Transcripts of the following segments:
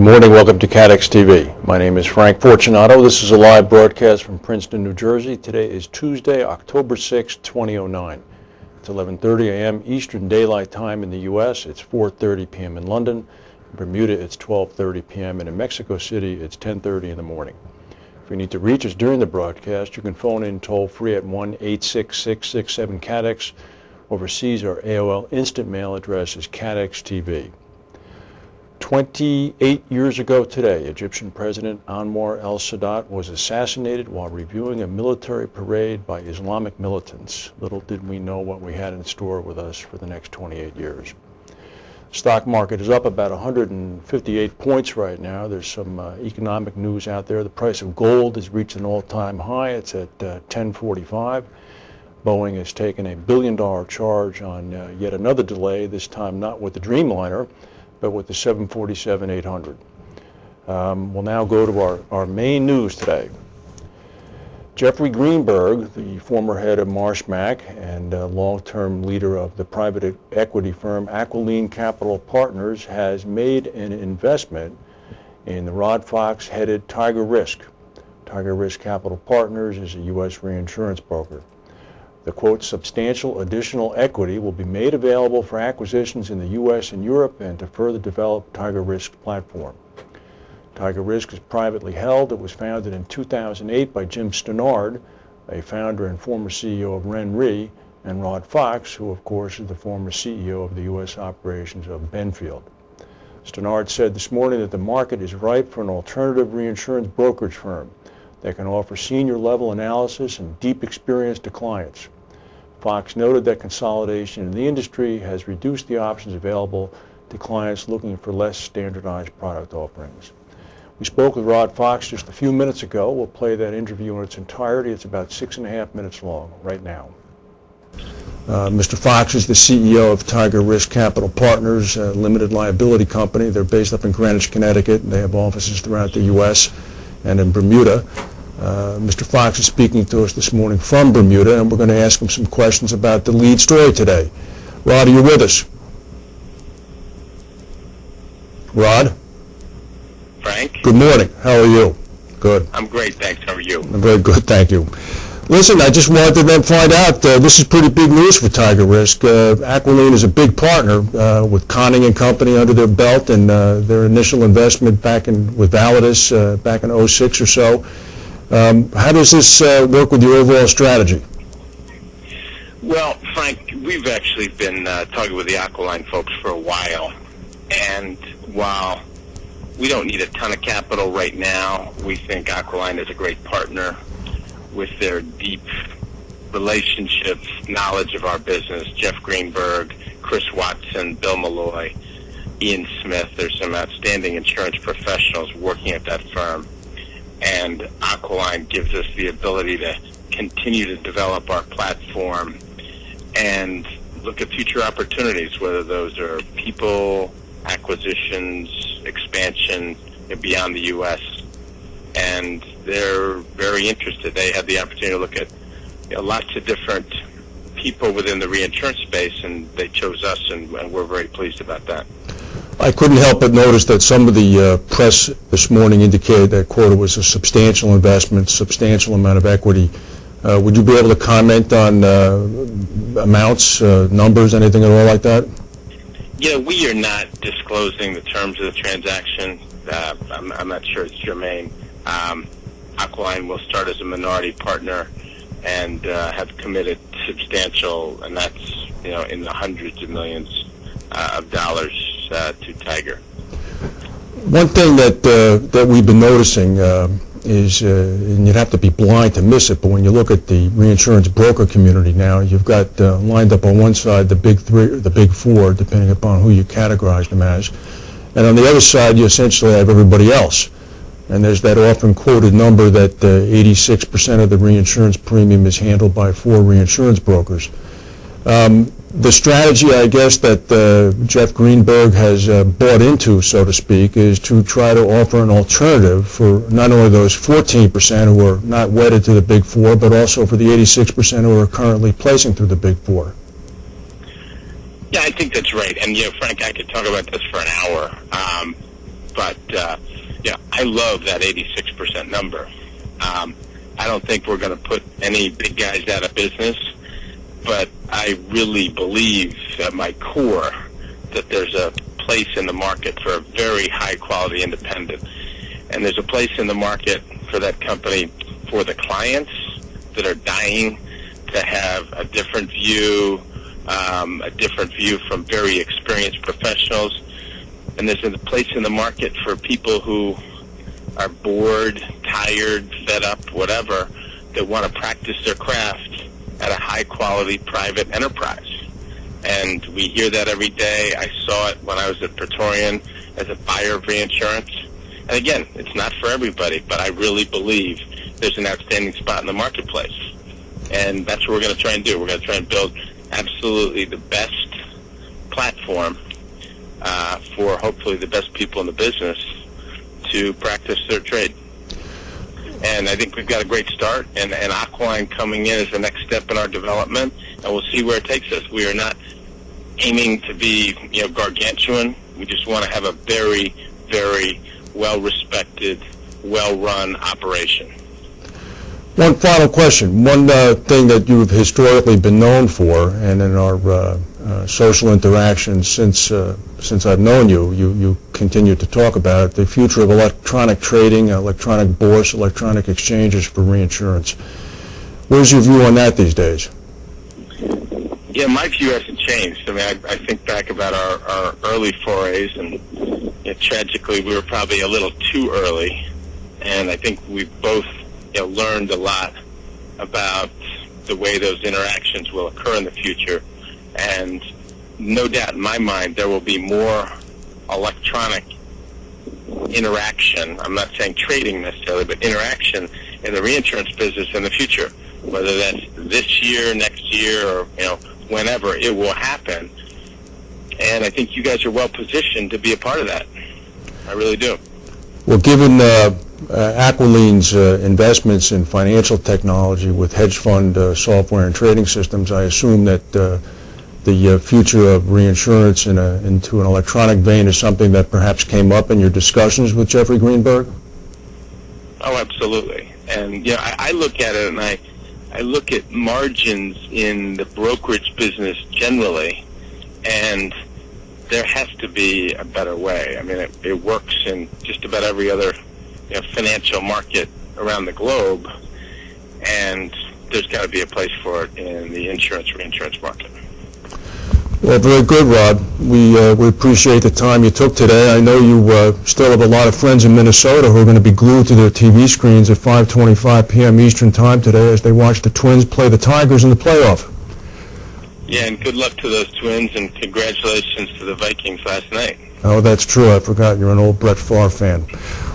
Good morning. Welcome to CATEX-TV. My name is Frank Fortunato. This is a live broadcast from Princeton, New Jersey. Today is Tuesday, October 6, 2009. It's 11:30 a.m. Eastern Daylight Time in the U.S. It's 4:30 p.m. in London. In Bermuda, it's 12:30 p.m. And in Mexico City, it's 10:30 in the morning. If you need to reach us during the broadcast, you can phone in toll-free at 1-866-667-CATEX. Overseas, our AOL instant mail address is CATEX-TV. 28 years ago today, Egyptian President Anwar el-Sadat was assassinated while reviewing a military parade by Islamic militants. Little did we know what we had in store with us for the next 28 years. The stock market is up about 158 points right now. There's some economic news out there. The price of gold has reached an all-time high. It's at $10.45. Boeing has taken a $1 billion charge on yet another delay, this time not with the Dreamliner, but with the 747-800. We'll now go to our main news today. Jeffrey Greenberg, the former head of Marsh Mac and long-term leader of the private equity firm Aquiline Capital Partners, has made an investment in the Rod Fox-headed Tiger Risk. Tiger Risk Capital Partners is a U.S. reinsurance broker. The, quote, substantial additional equity will be made available for acquisitions in the U.S. and Europe and to further develop Tiger Risk's platform. Tiger Risk is privately held. It was founded in 2008 by Jim Stannard, a founder and former CEO of RenRe, and Rod Fox, who of course is the former CEO of the U.S. operations of Benfield. Stannard said this morning that the market is ripe for an alternative reinsurance brokerage firm that can offer senior level analysis and deep experience to clients. Fox noted that consolidation in the industry has reduced the options available to clients looking for less standardized product offerings. We spoke with Rod Fox just a few minutes ago. We'll play that interview in its entirety. It's about 6.5 minutes long right now. Mr. Fox is the CEO of Tiger Risk Capital Partners, a limited liability company. They're based up in Greenwich, Connecticut, and they have offices throughout the U.S. and in Bermuda. Mr. Fox is speaking to us this morning from Bermuda, and we're going to ask him some questions about the lead story today. Rod, are you with us? Rod? Frank? Good morning. How are you? Good. I'm great, thanks. How are you? I'm very good, thank you. Listen, I just wanted to then find out, this is pretty big news for Tiger Risk. Aquiline is a big partner with Conning and Company under their belt, and their initial investment with Validus back in 06 or so. How does this work with your overall strategy? Well, Frank, we've actually been talking with the Aquiline folks for a while, and while we don't need a ton of capital right now, we think Aquiline is a great partner with their deep relationships, knowledge of our business. Jeff Greenberg, Chris Watson, Bill Malloy, Ian Smith. There's some outstanding insurance professionals working at that firm. And Aquiline gives us the ability to continue to develop our platform and look at future opportunities, whether those are people, acquisitions, expansion beyond the U.S. And they're very interested. They had the opportunity to look at lots of different people within the reinsurance space, and they chose us, and we're very pleased about that. I couldn't help but notice that some of the press this morning indicated that, quote, it was a substantial investment, substantial amount of equity. Would you be able to comment on amounts, numbers, anything at all like that? We are not disclosing the terms of the transaction. I'm not sure it's germane. Aquiline will start as a minority partner and have committed substantial, and that's in the hundreds of millions of dollars to Tiger. One thing that we've been noticing is, and you'd have to be blind to miss it, but when you look at the reinsurance broker community now, you've got lined up on one side the big three, the big four, depending upon who you categorize them as, and on the other side you essentially have everybody else. And there's that often quoted number that 86% of the reinsurance premium is handled by 4 reinsurance brokers. The strategy, I guess, that Jeff Greenberg has bought into, so to speak, is to try to offer an alternative for not only those 14% who are not wedded to the Big Four, but also for the 86% who are currently placing through the Big Four. Yeah, I think that's right. And, Frank, I could talk about this for an hour. But yeah, I love that 86% number. I don't think we're going to put any big guys out of business, but I really believe at my core that there's a place in the market for a very high-quality independent. And there's a place in the market for that company for the clients that are dying to have a different view from very experienced professionals. And there's a place in the market for people who are bored, tired, fed up, whatever, that want to practice their craft at a high-quality private enterprise. And we hear that every day. I saw it when I was at Praetorian as a buyer of reinsurance. And again, it's not for everybody, but I really believe there's an outstanding spot in the marketplace. And that's what we're going to try and do. We're going to try and build absolutely the best platform for hopefully the best people in the business to practice their trade. And I think we've got a great start, and Aqualine coming in is the next step in our development, and we'll see where it takes us. We are not aiming to be, gargantuan. We just want to have a very, very well-respected, well-run operation. One final question. One thing that you've historically been known for, and in our social interactions since I've known you, you continue to talk about it, the future of electronic trading, electronic bourse, electronic exchanges for reinsurance. Where's your view on that these days? Yeah, my view hasn't changed. I mean, I think back about our early forays, and tragically we were probably a little too early, and I think we both learned a lot about the way those interactions will occur in the future. And no doubt in my mind there will be more electronic interaction. I'm not saying trading necessarily, but interaction in the reinsurance business in the future. Whether that's this year, next year, or whenever, it will happen. And I think you guys are well positioned to be a part of that. I really do. Well, given Aqualine's investments in financial technology with hedge fund software and trading systems, I assume that the future of reinsurance into an electronic vein is something that perhaps came up in your discussions with Jeffrey Greenberg? Oh, absolutely. And I look at it, and I look at margins in the brokerage business generally, and there has to be a better way. I mean, it works in just about every other financial market around the globe, and there's got to be a place for it in the reinsurance market. Well, very good, Rob. We appreciate the time you took today. I know you still have a lot of friends in Minnesota who are going to be glued to their TV screens at 5:25 p.m. Eastern Time today as they watch the Twins play the Tigers in the playoff. Yeah, and good luck to those Twins, and congratulations to the Vikings last night. Oh, that's true. I forgot you're an old Brett Favre fan.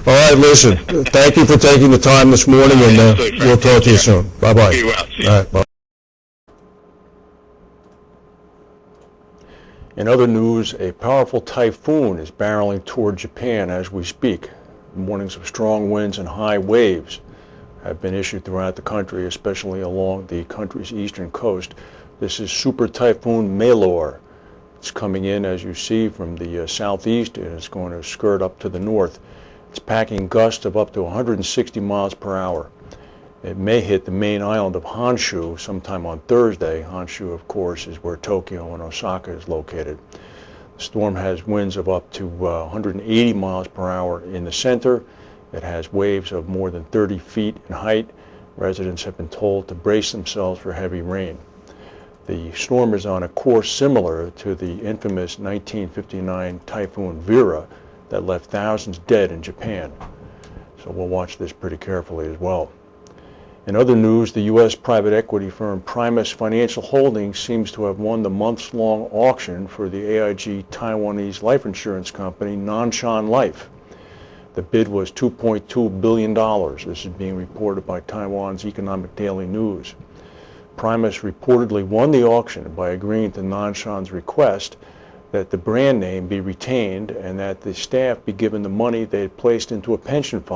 All right, listen, thank you for taking the time this morning, and we'll talk to you soon. Bye-bye. Be well. See you. All right, bye. In other news, a powerful typhoon is barreling toward Japan as we speak. Warnings of strong winds and high waves have been issued throughout the country, especially along the country's eastern coast. This is Super Typhoon Malor. It's coming in, as you see, from the southeast, and it's going to skirt up to the north. It's packing gusts of up to 160 miles per hour. It may hit the main island of Honshu sometime on Thursday. Honshu, of course, is where Tokyo and Osaka is located. The storm has winds of up to 180 miles per hour in the center. It has waves of more than 30 feet in height. Residents have been told to brace themselves for heavy rain. The storm is on a course similar to the infamous 1959 Typhoon Vera that left thousands dead in Japan. So we'll watch this pretty carefully as well. In other news, the U.S. private equity firm Primus Financial Holdings seems to have won the months-long auction for the AIG Taiwanese life insurance company, Nanshan Life. The bid was $2.2 billion. This is being reported by Taiwan's Economic Daily News. Primus reportedly won the auction by agreeing to Nanshan's request that the brand name be retained and that the staff be given the money they had placed into a pension fund.